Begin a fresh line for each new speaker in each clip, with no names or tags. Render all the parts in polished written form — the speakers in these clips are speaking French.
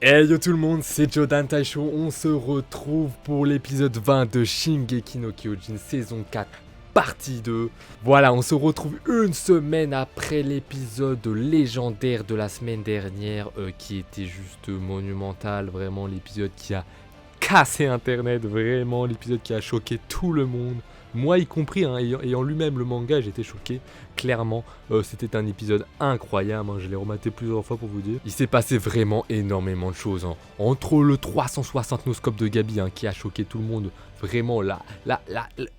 Hey yo tout le monde, c'est Jodan Taisho, on se retrouve pour l'épisode 20 de Shingeki no Kyojin saison 4 partie 2. Voilà, on se retrouve une semaine après l'épisode légendaire de la semaine dernière qui était juste monumental, vraiment l'épisode qui a cassé internet, vraiment l'épisode qui a choqué tout le monde. Moi y compris, hein, ayant lui-même le manga, j'étais choqué. Clairement, c'était un épisode incroyable, hein, je l'ai rematé plusieurs fois pour vous dire. Il s'est passé vraiment énormément de choses. Hein. Entre le 360 noscope de Gabi qui a choqué tout le monde, vraiment le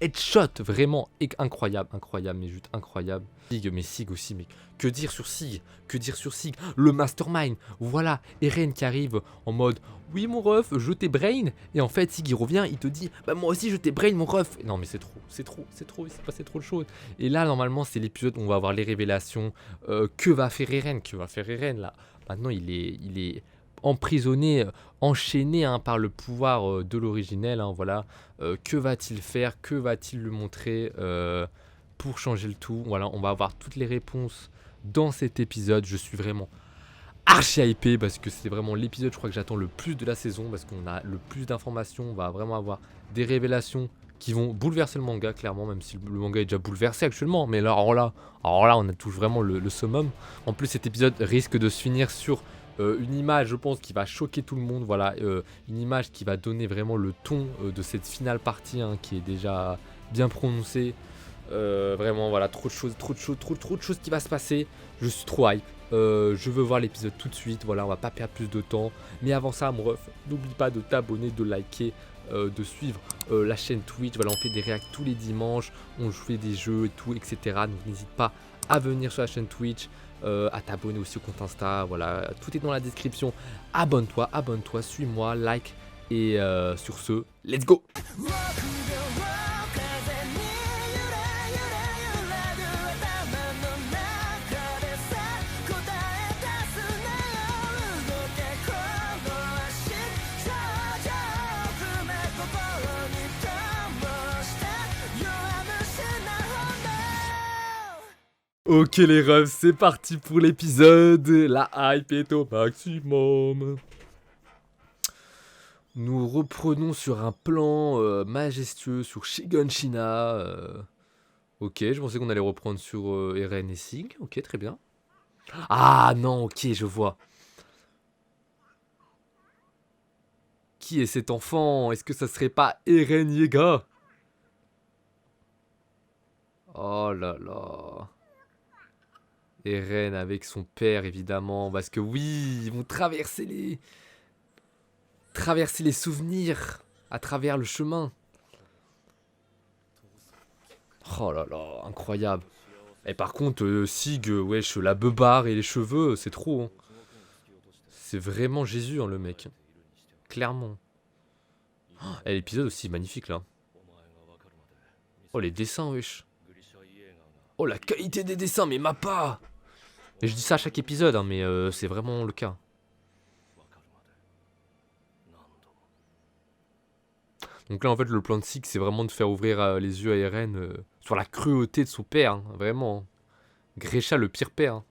headshot, vraiment incroyable, incroyable, mais juste incroyable. Sig aussi, mais que dire sur Sig? Que dire sur Sig? Le mastermind, voilà, Eren qui arrive en mode oui mon ref, je t'ai brain, et en fait Sig il revient, il te dit bah moi aussi je t'ai brain mon ref. Non mais c'est trop, il s'est passé trop de choses. Et là normalement c'est l'épisode où on va avoir les révélations. Que va faire Eren? Que va faire Eren là? Maintenant il est emprisonné, enchaîné par le pouvoir de l'originel, voilà. Que va-t-il faire? Que va-t-il lui montrer pour changer le tout? Voilà, on va avoir toutes les réponses dans cet épisode. Je suis vraiment archi hypé parce que c'est vraiment l'épisode je crois que j'attends le plus de la saison parce qu'on a le plus d'informations, on va vraiment avoir des révélations qui vont bouleverser le manga clairement, même si le manga est déjà bouleversé actuellement, mais là, alors là on a touche vraiment le summum. En plus cet épisode risque de se finir sur une image je pense qui va choquer tout le monde, voilà, une image qui va donner vraiment le ton de cette finale partie qui est déjà bien prononcée. Vraiment voilà, trop de choses qui va se passer. Je suis trop hype. Je veux voir l'épisode tout de suite, voilà, on va pas perdre plus de temps. Mais avant ça, mon ref, n'oublie pas de t'abonner, de liker, de suivre la chaîne Twitch. Voilà, on fait des réacts tous les dimanches, on fait des jeux et tout, etc. Donc n'hésite pas à venir sur la chaîne Twitch, à t'abonner aussi au compte Insta. Voilà, tout est dans la description. Abonne-toi, suis-moi, like. Et sur ce, let's go! Ok les refs, c'est parti pour l'épisode. La hype est au maximum. Nous reprenons sur un plan majestueux sur Shiganshina. Ok, je pensais qu'on allait reprendre sur Eren et Sig. Ok, très bien. Ah non, ok, je vois. Qui est cet enfant? Est-ce que ça serait pas Eren Yeager? Oh là là. Eren avec son père évidemment. Parce que oui, ils vont traverser les souvenirs à travers le chemin. Oh là là, incroyable. Et par contre, Sig, wesh, la beubare et les cheveux, c'est trop. Hein. C'est vraiment Jésus, le mec. Clairement. Oh, et l'épisode aussi, magnifique là. Oh, les dessins, wesh. Oh, la qualité des dessins, mais pas. Et je dis ça à chaque épisode, mais c'est vraiment le cas. Donc là, en fait, le plan de Sig, c'est vraiment de faire ouvrir les yeux à Eren sur la cruauté de son père, vraiment. Grisha, le pire père.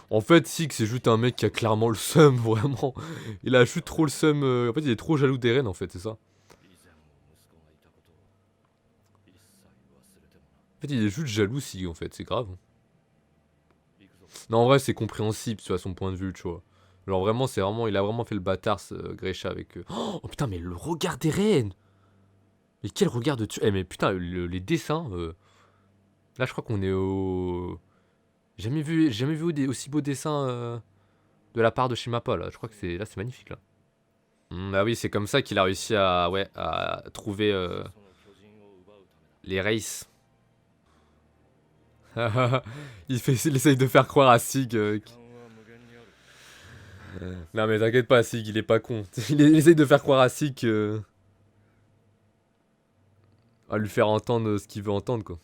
En fait, Sig, c'est juste un mec qui a clairement le seum, vraiment. Il a juste trop le seum. En fait, il est trop jaloux d'Eren, en fait, c'est ça. En fait, il est juste jaloux, Sig, en fait, c'est grave. Non, en vrai, c'est compréhensible, tu vois, son point de vue, tu vois. Genre, vraiment, il a vraiment fait le bâtard, ce Grisha, avec. Oh putain, mais le regard d'Eren! Mais quel regard de tu. Eh, mais putain, les dessins. Là, je crois qu'on est au. Jamais vu aussi beaux dessins de la part de Shimappa, là. Je crois que là, c'est magnifique, là. Bah oui, c'est comme ça qu'il a réussi à trouver les races. Il essaye de faire croire à Sig. Non mais t'inquiète pas, Sig, il est pas con. Il essaye de faire croire à Sig à lui faire entendre ce qu'il veut entendre, quoi.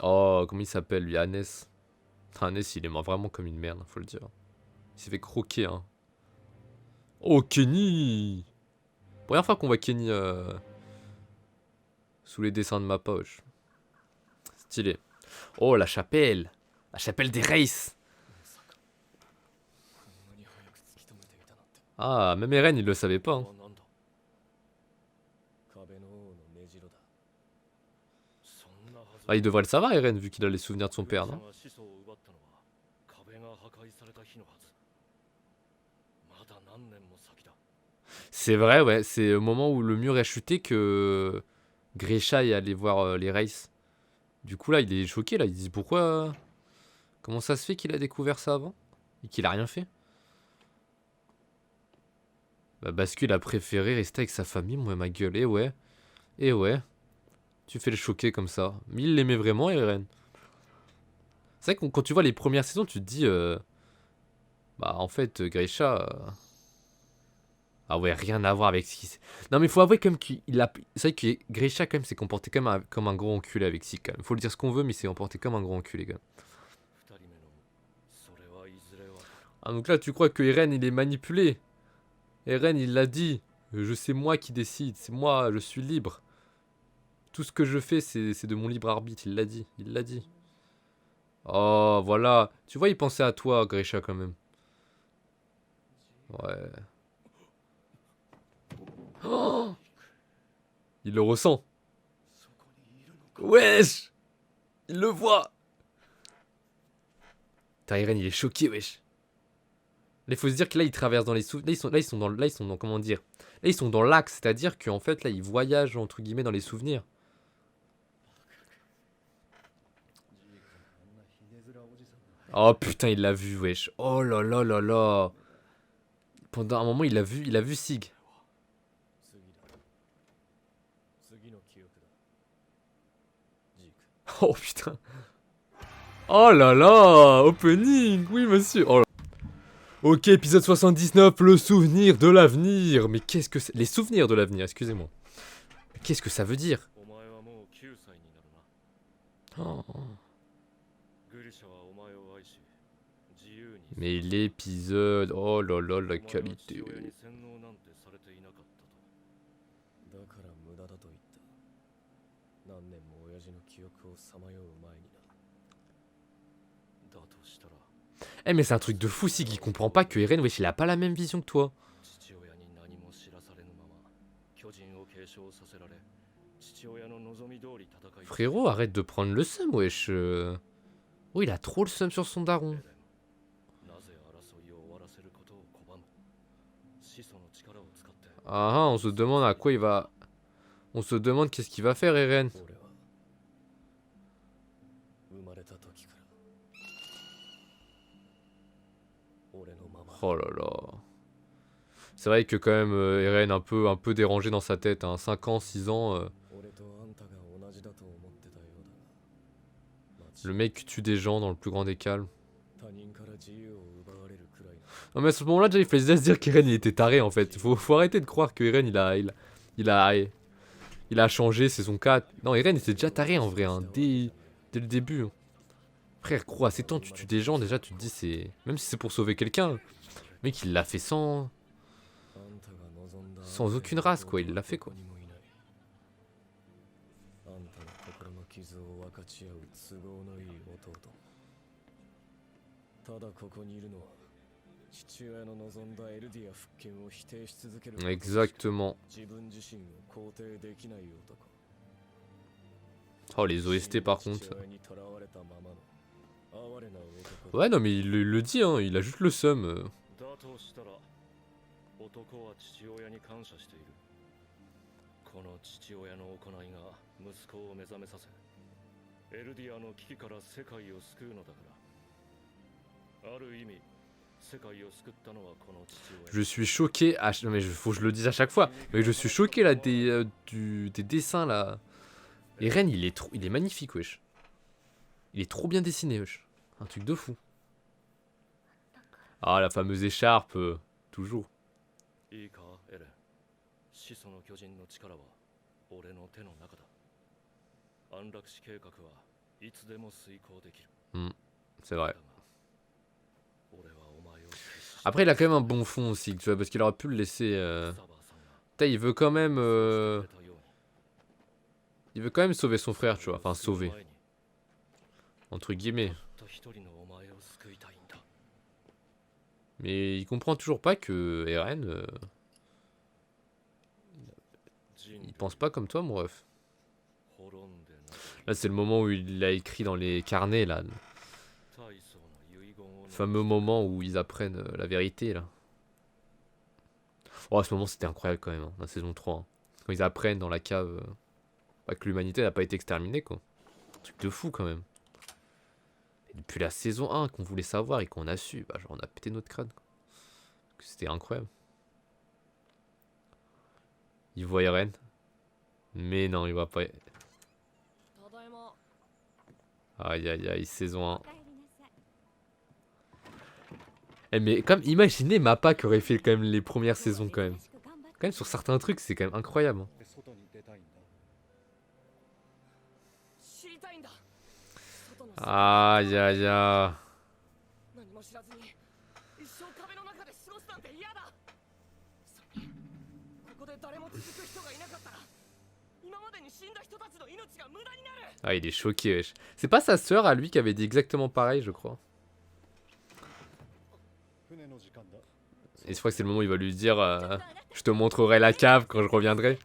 Oh, comment il s'appelle, lui, Hannes. Hannes, il est mort vraiment comme une merde, faut le dire. Il s'est fait croquer, hein. Oh, Kenny! Première fois qu'on voit Kenny sous les dessins de ma poche. Stylé. Oh, la chapelle. La chapelle des Races. Ah, même Eren, il le savait pas. Hein. Ah, il devrait le savoir, Eren, vu qu'il a les souvenirs de son père, non? C'est vrai, ouais. C'est au moment où le mur est chuté que Grisha est allé voir les Races. Du coup, là, il est choqué, là. Il dit pourquoi... Comment ça se fait qu'il a découvert ça avant? Et qu'il a rien fait? Bah, parce qu'il a préféré rester avec sa famille, moi, ma gueule. Et ouais. Et ouais. Tu fais le choquer comme ça. Mais il l'aimait vraiment, Eren. C'est vrai que quand tu vois les premières saisons, tu te dis... bah, en fait, Grisha... Ah ouais, rien à voir avec ce qui... Non, mais il faut avouer quand même qu'il a... C'est vrai que Grisha, quand même, s'est comporté comme un gros enculé avec Zeke, quand même. Faut le dire ce qu'on veut, mais il s'est comporté comme un gros enculé, quand même. Ah, donc là, tu crois que Eren, il est manipulé? Eren, il l'a dit. C'est moi qui décide. C'est moi, je suis libre. Tout ce que je fais, c'est de mon libre arbitre. Il l'a dit. Il l'a dit. Oh, voilà. Tu vois, il pensait à toi, Grisha, quand même. Ouais. Oh, il le ressent. Wesh! Il le voit! Eren, il est choqué, wesh. Là, il faut se dire que là, ils traversent dans les souvenirs. Là, ils sont dans, comment dire? Là, ils sont dans l'axe, c'est-à-dire qu'en fait, là, ils voyagent, entre guillemets, dans les souvenirs. Oh putain, il l'a vu, wesh. Oh là là là là. Pendant un moment, il a vu Sig. Oh putain. Oh là là, opening, oui monsieur. Oh là. Ok, épisode 79, le souvenir de l'avenir. Mais qu'est-ce que c'est? Les souvenirs de l'avenir, excusez-moi. Qu'est-ce que ça veut dire? Oh. Mais l'épisode, oh là là, la qualité. Eh mais c'est un truc de fou si qui comprend pas que Eren, wesh, il a pas la même vision que toi. Frérot, arrête de prendre le seum, wesh. Oh, il a trop le seum sur son daron. Ah, on se demande à quoi il va... On se demande qu'est-ce qu'il va faire, Eren. Oh là là. C'est vrai que quand même, Eren un peu dérangé dans sa tête. Hein. 5 ans, 6 ans... Le mec tue des gens dans le plus grand des calmes. Non mais à ce moment-là, déjà, il fallait se dire qu'Eren il était taré en fait. Faut arrêter de croire que Eren il a changé, c'est son cas. Non, Eren il était déjà taré en vrai, hein, dès le début. Hein. Frère, gros, à 7 ans, tu tues des gens, déjà tu te dis c'est... Même si c'est pour sauver quelqu'un, le mec il l'a fait sans aucune race quoi, il l'a fait quoi. Exactement. Oh les OST par contre. Ouais non mais il le dit hein, il a juste le seum. Je suis choqué, non mais faut que je le dise à chaque fois, mais je suis choqué là des dessins là. Eren il est magnifique wesh. Il est trop bien dessiné wesh. Un truc de fou. Ah la fameuse écharpe, toujours. C'est vrai. Après il a quand même un bon fond aussi, tu vois, parce qu'il aurait pu le laisser... Il veut quand même... Il veut quand même sauver son frère, tu vois, enfin sauver. Entre guillemets. Mais il comprend toujours pas que Eren... il pense pas comme toi, mon ref. Là, c'est le moment où il a écrit dans les carnets, là. Le fameux moment où ils apprennent la vérité, là. Oh, à ce moment, c'était incroyable, quand même, hein, la saison 3. Hein. Quand ils apprennent dans la cave que l'humanité n'a pas été exterminée, quoi. Un truc de fou, quand même. Et depuis la saison 1 qu'on voulait savoir et qu'on a su, bah, genre, on a pété notre crâne, quoi. C'était incroyable. Il voit Eren. Mais non, il voit pas. Aïe aïe aïe, saison 1. Eh mais comme imaginez Mappa qui aurait fait quand même les premières saisons quand même. Quand même sur certains trucs c'est quand même incroyable. Hein. Aïe aïe aïe. Ah il est choqué wesh. C'est pas sa sœur à lui qui avait dit exactement pareil je crois. Et je crois que c'est le moment où il va lui dire je te montrerai la cave quand je reviendrai.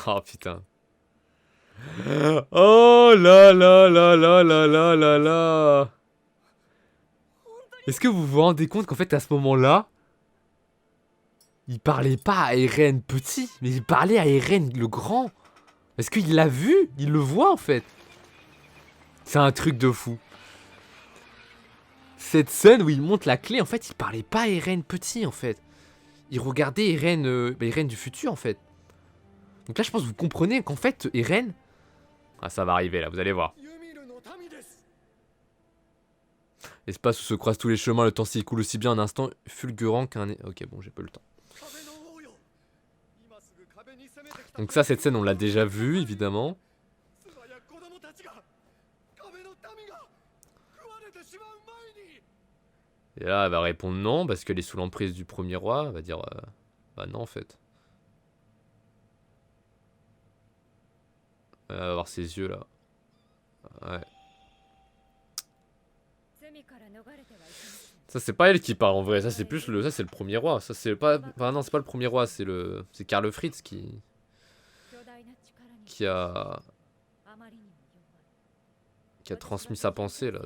Oh putain. Oh là là là là là là là là. Est-ce que vous vous rendez compte qu'en fait à ce moment-là, il parlait pas à Eren petit, mais il parlait à Eren le grand. Est-ce qu'il l'a vu? Il le voit en fait. C'est un truc de fou. Cette scène où il monte la clé, en fait, il parlait pas à Eren petit en fait. Il regardait Eren, Eren du futur en fait. Donc là, je pense que vous comprenez qu'en fait, Eren... Ah, ça va arriver là, vous allez voir. L'espace où se croisent tous les chemins, le temps s'y écoule aussi bien un instant fulgurant qu'un... Ok, bon, j'ai pas le temps. Donc ça, cette scène, on l'a déjà vue, évidemment. Et là, elle va répondre non, parce qu'elle est sous l'emprise du premier roi. Elle va dire, bah non, en fait. Elle va avoir ses yeux, là. Ouais. Ça, c'est pas elle qui parle, en vrai. Ça, c'est plus le... Ça, c'est le premier roi. Ça, c'est pas... Enfin, non, c'est pas le premier roi, c'est le... C'est Karl Fritz qui a transmis sa pensée là.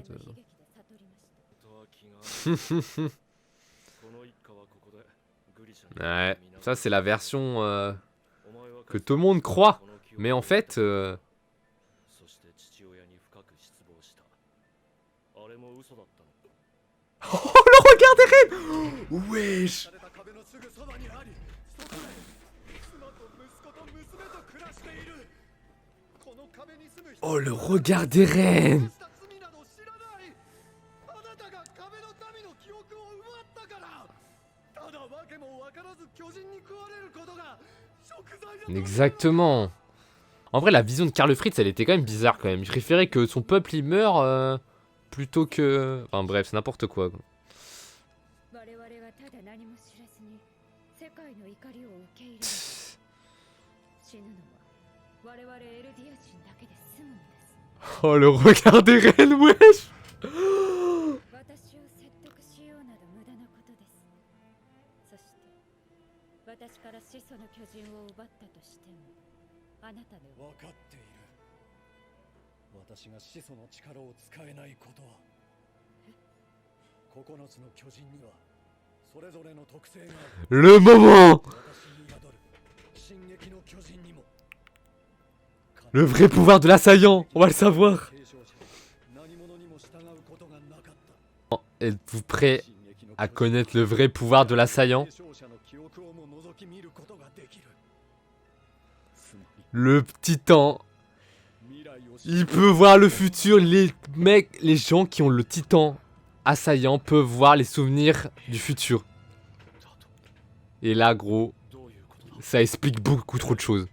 Ouais, ça c'est la version que tout le monde croit, mais en fait. Oh le regard d'Eren. Wesh. Oh le regard d'Eren. Exactement. En vrai la vision de Karl Fritz elle était quand même bizarre quand même. Il préférait que son peuple il meure plutôt que... Enfin bref c'est n'importe quoi. Oh le regard d'Eren wesh. Le moment. Le vrai pouvoir de l'assaillant, on va le savoir. Êtes-vous prêt à connaître le vrai pouvoir de l'assaillant? Le titan. Il peut voir le futur. Les mecs, les gens qui ont le titan assaillant peuvent voir les souvenirs du futur. Et là, gros, ça explique beaucoup trop de choses.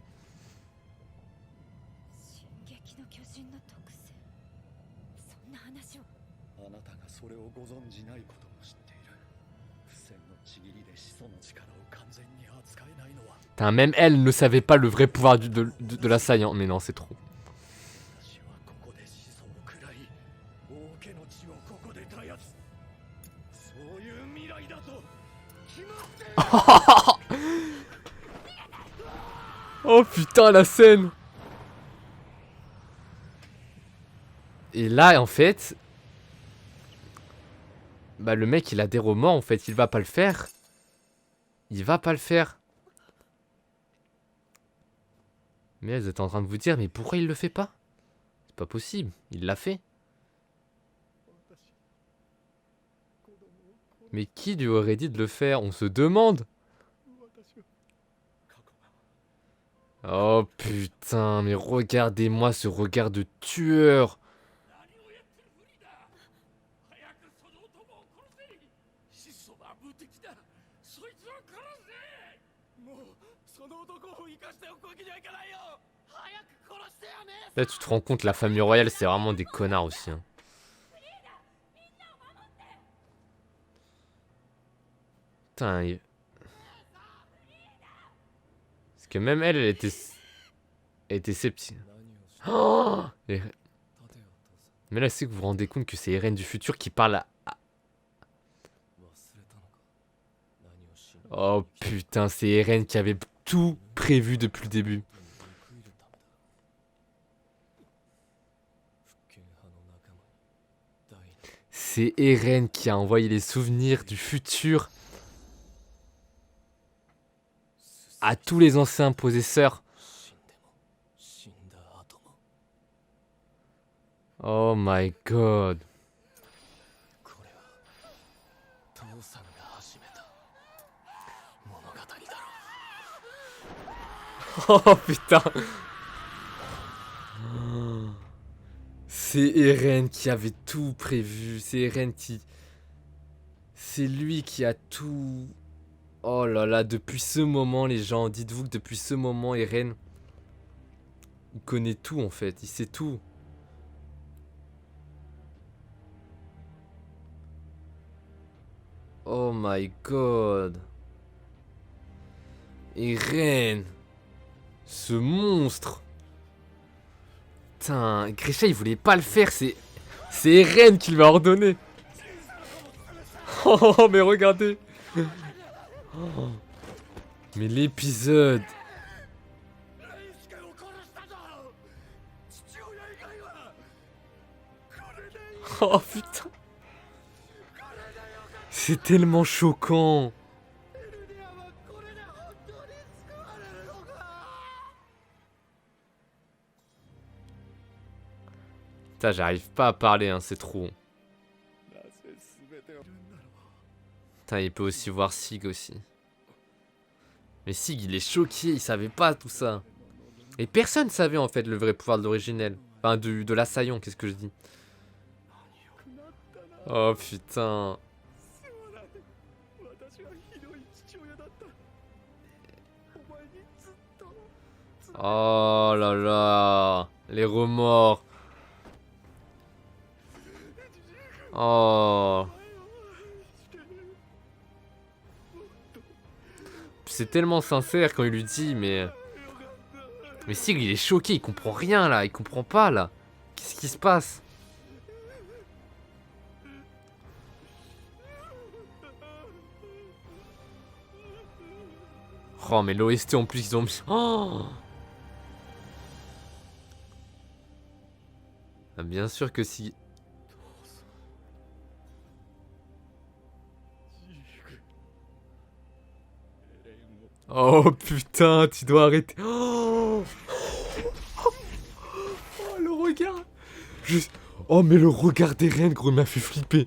Putain, même elle ne savait pas le vrai pouvoir de l'assaillant. Mais non, c'est trop. Oh putain, la scène. Et là, en fait... Bah, le mec, il a des remords, en fait. Il va pas le faire. Il va pas le faire. Mais vous êtes en train de vous dire, mais pourquoi il le fait pas? C'est pas possible. Il l'a fait. Mais qui lui aurait dit de le faire? On se demande. Oh putain, mais regardez-moi ce regard de tueur. Là tu te rends compte, la famille royale c'est vraiment des connards aussi. Hein. Putain, parce que même elle était sceptique. Oh mais là c'est que vous vous rendez compte que c'est Eren du futur qui parle à... Oh putain, c'est Eren qui avait tout prévu depuis le début. C'est Eren qui a envoyé les souvenirs du futur à tous les anciens possesseurs. Oh my god. Oh putain. C'est Eren qui avait tout prévu. C'est Eren qui... C'est lui qui a tout... Oh là là, depuis ce moment, les gens, dites-vous que depuis ce moment, Eren... Il connaît tout en fait, il sait tout. Oh my god. Eren. Ce monstre. Putain, Grisha il voulait pas le faire, c'est Eren qui lui a ordonné. Oh mais regardez. Oh. Mais l'épisode. Oh putain. C'est tellement choquant. Putain, j'arrive pas à parler, hein, c'est trop. Putain, il peut aussi voir Sig aussi. Mais Sig, il est choqué, il savait pas tout ça. Et personne savait en fait le vrai pouvoir de l'originel. Enfin, de l'assaillant, qu'est-ce que je dis? Oh putain. Oh là là. Les remords. Oh. C'est tellement sincère quand il lui dit, mais... Mais Sig, il est choqué, il comprend rien là, il comprend pas là. Qu'est-ce qui se passe? Oh, mais l'OST en plus, ils ont mis... Oh ah, bien sûr que si... Oh putain, tu dois arrêter. Oh, oh le regard. Oh mais le regard d'Eren, gros, il m'a fait flipper.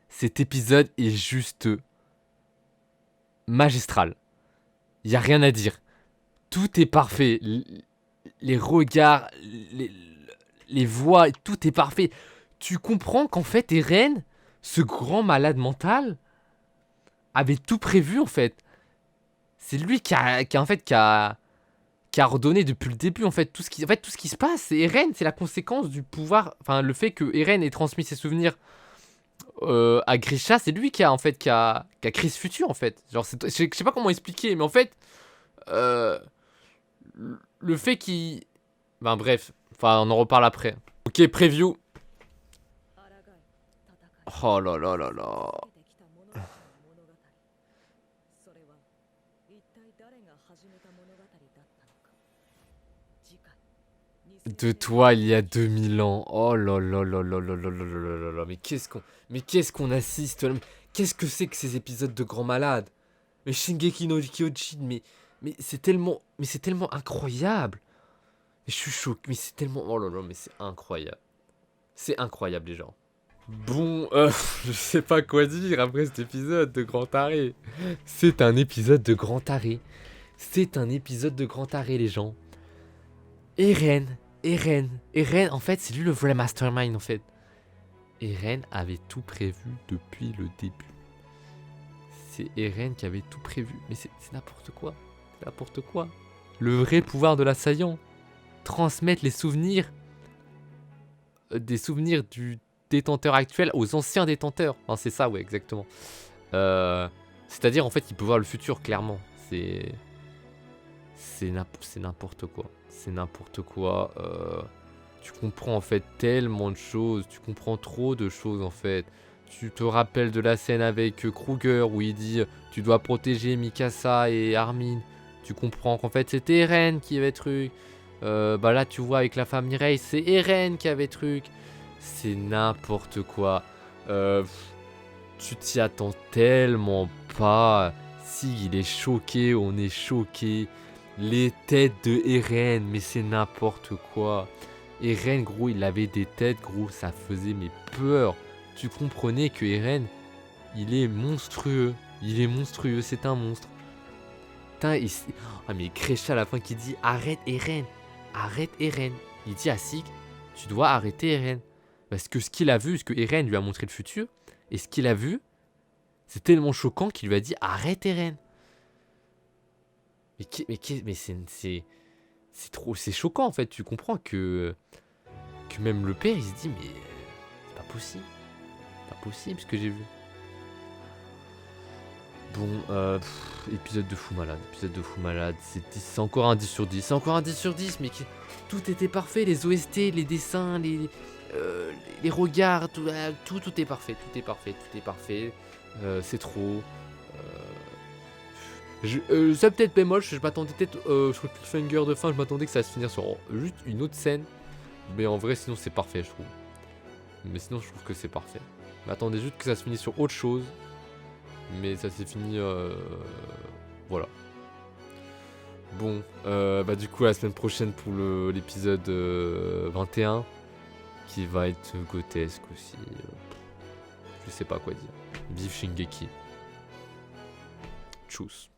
Cet épisode est juste magistral. Y a rien à dire. Tout est parfait. Les regards, les voix, tout est parfait. Tu comprends qu'en fait Eren, ce grand malade mental, avait tout prévu en fait. C'est lui qui a ordonné depuis le début en fait tout ce qui se passe. C'est Eren, c'est la conséquence du pouvoir, enfin le fait que Eren ait transmis ses souvenirs à Grisha, c'est lui qui a, en fait, qui a créé ce futur, en fait. Genre, je sais pas comment expliquer, mais en fait, euh, le fait qu'il... Ben bref, enfin, on en reparle après. Ok, preview. Oh là là là là. De toi il y a 2000 ans. Oh là là là là là là là là là là. Mais qu'est-ce qu'on assiste là. Qu'est-ce que c'est que ces épisodes de grands malades. Mais Shingeki no Kyojin, mais c'est tellement incroyable. Mais je suis choqué, mais c'est tellement, oh là là, mais c'est incroyable. C'est incroyable les gens. Bon, je sais pas quoi dire après cet épisode de grand taré. C'est un épisode de grand taré. C'est un épisode de grand taré les gens. Eren, en fait, c'est lui le vrai mastermind, en fait. Eren avait tout prévu depuis le début. C'est Eren qui avait tout prévu. Mais c'est n'importe quoi. C'est n'importe quoi. Le vrai pouvoir de l'assaillant. Transmettre les souvenirs. Des souvenirs du détenteur actuel aux anciens détenteurs. Enfin, c'est ça, ouais, exactement. C'est-à-dire, en fait, il peut voir le futur, clairement. C'est n'importe quoi. C'est n'importe quoi. Tu comprends en fait tellement de choses. Tu comprends trop de choses en fait. Tu te rappelles de la scène avec Kruger où il dit tu dois protéger Mikasa et Armin. Tu comprends qu'en fait c'était Eren qui avait truc. Bah là tu vois avec la famille Rey c'est Eren qui avait truc. C'est n'importe quoi. Tu t'y attends tellement pas. Si il est choqué, on est choqué. Les têtes de Eren, mais c'est n'importe quoi. Eren, gros, il avait des têtes, gros, ça faisait mes peur. Tu comprenais que Eren, il est monstrueux. Il est monstrueux, c'est un monstre. Putain, ah mais Grisha à la fin qui dit arrête Eren. Arrête Eren. Il dit à Sig, tu dois arrêter Eren. Parce que ce qu'il a vu, ce que Eren lui a montré le futur, et ce qu'il a vu, c'est tellement choquant qu'il lui a dit arrête Eren. Mais c'est trop, c'est choquant en fait. Tu comprends que même le père il se dit mais c'est pas possible ce que j'ai vu. Bon, épisode de fou malade, c'est encore un 10 sur 10, c'est encore un 10 sur 10, mais tout était parfait, les OST, les dessins, les regards, tout est parfait, c'est trop. Ça peut-être bémol, je m'attendais peut-être sur le cliffhanger de fin, je m'attendais que ça se finisse sur juste une autre scène. Mais en vrai, sinon c'est parfait, je trouve. Mais sinon, je trouve que c'est parfait. Je m'attendais juste que ça se finisse sur autre chose. Mais ça s'est fini... voilà. Bon, bah du coup, la semaine prochaine pour l'épisode 21. Qui va être grotesque aussi. Je sais pas quoi dire. Vive Shingeki. Tchuss.